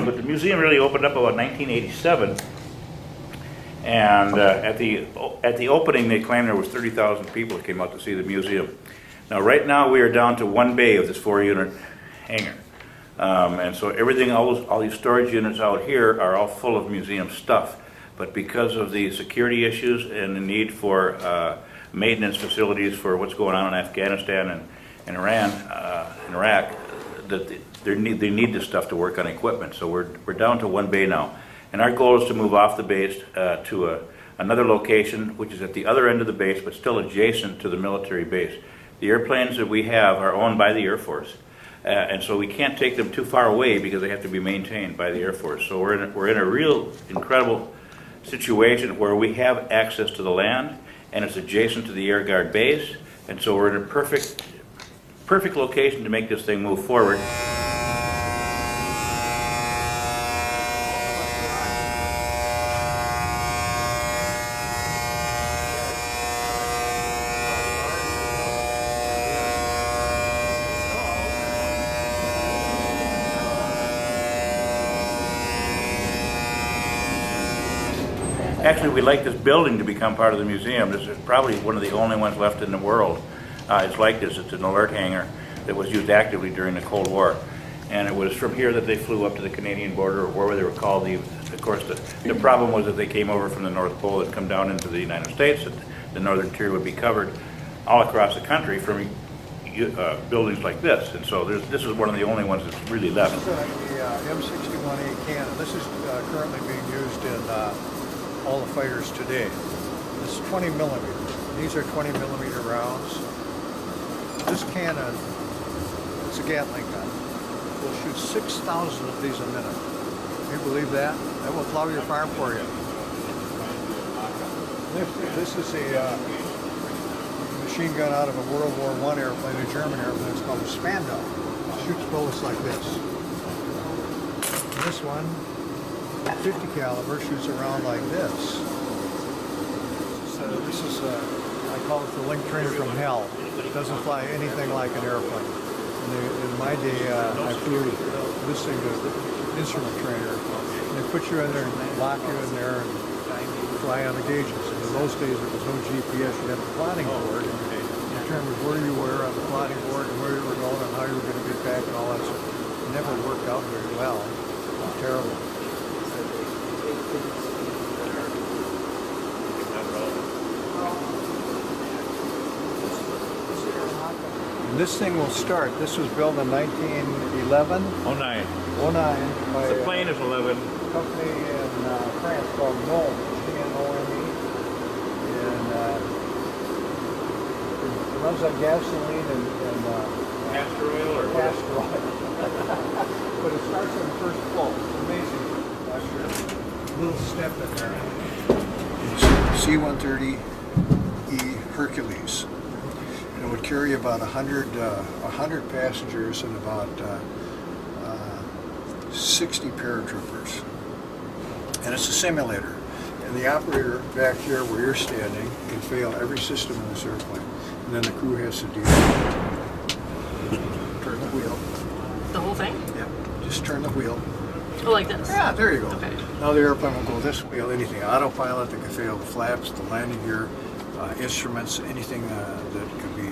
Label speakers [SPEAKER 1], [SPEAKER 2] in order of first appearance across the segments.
[SPEAKER 1] But the museum really opened up about 1987, and at the opening, they claimed there was 30,000 people that came out to see the museum. Now, right now, we are down to one bay of this 4-unit hangar, and so everything, all these storage units out here are all full of museum stuff. But because of the security issues and the need for maintenance facilities for what's going on in Afghanistan and Iran, and Iraq, that they need this stuff to work on equipment. So we're down to one bay now, and our goal is to move off the base to another location, which is at the other end of the base, but still adjacent to the military base. The airplanes that we have are owned by the Air Force, and so we can't take them too far away because they have to be maintained by the Air Force. So we're in a real incredible situation where we have access to the land, and it's adjacent to the Air Guard base, and so we're in a perfect location to make this thing move forward. Actually, we'd like this building to become part of the museum. This is probably one of the only ones left in the world. It's like this. It's an alert hangar that was used actively during the Cold War. And it was from here that they flew up to the Canadian border, or wherever they were called. Of course, the problem was that they came over from the North Pole and come down into the United States. That the northern tier would be covered all across the country from buildings like this. And so this is one of the only ones that's really left.
[SPEAKER 2] This is the M61A cannon. This is currently being used in all the fighters today. This is 20 millimeter. These are 20 millimeter rounds. This cannon, it's a Gatling gun, will shoot 6,000 of these a minute. Can you believe that? That will plow your farm for you. This is a machine gun out of a World War I airplane, a German airplane. It's called a Spandau. It shoots bullets like this. And this one, 50 caliber, shoots around like this. So this is, I call it the link trainer from hell. It doesn't fly anything like an airplane. In my day, I flew this thing to the instrument trainer. And they put you in there and lock you in there and fly on the gauges. And in those days, there was no GPS. You had the plotting board, and you determined where you were on the plotting board and where you were going and how you were going to get back and all that stuff. It never worked out very well. It was terrible. And this thing will start. This was built in 1911.
[SPEAKER 1] 09.
[SPEAKER 2] 09 by
[SPEAKER 1] The plane is 11.
[SPEAKER 2] a company in France called Nome, G-N-O-M-E. And it runs on gasoline and
[SPEAKER 1] Castor oil or
[SPEAKER 2] castor oil. But it starts on the first float. It's amazing. Little step in there. It's C-130E Hercules. And it would carry about 100 passengers and about 60 paratroopers. And it's a simulator. And the operator back here where you're standing can fail every system in this airplane. And then the crew has to deal with it. Turn the wheel.
[SPEAKER 3] The whole thing?
[SPEAKER 2] Yeah, just turn the wheel.
[SPEAKER 3] Oh, like this?
[SPEAKER 2] Yeah, there you go.
[SPEAKER 3] Okay.
[SPEAKER 2] Now the airplane will go this way, anything autopilot that can fail, the flaps, the landing gear, instruments, anything that could be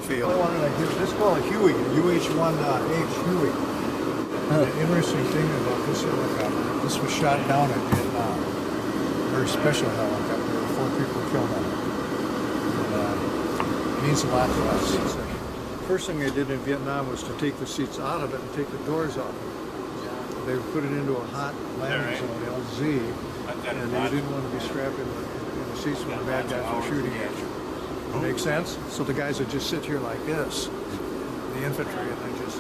[SPEAKER 2] failed. This is called a Huey, UH-1H Huey. The interesting thing about this helicopter, this was shot down in Vietnam. Very special helicopter, 4 people killed on it. And, it means a lot to us. First thing they did in Vietnam was to take the seats out of it and take the doors off. They put it into a hot landing zone, LZ, and they didn't want to be strapped in the seats when the bad guys were shooting at you. Make sense? So the guys would just sit here like this, the infantry, and they just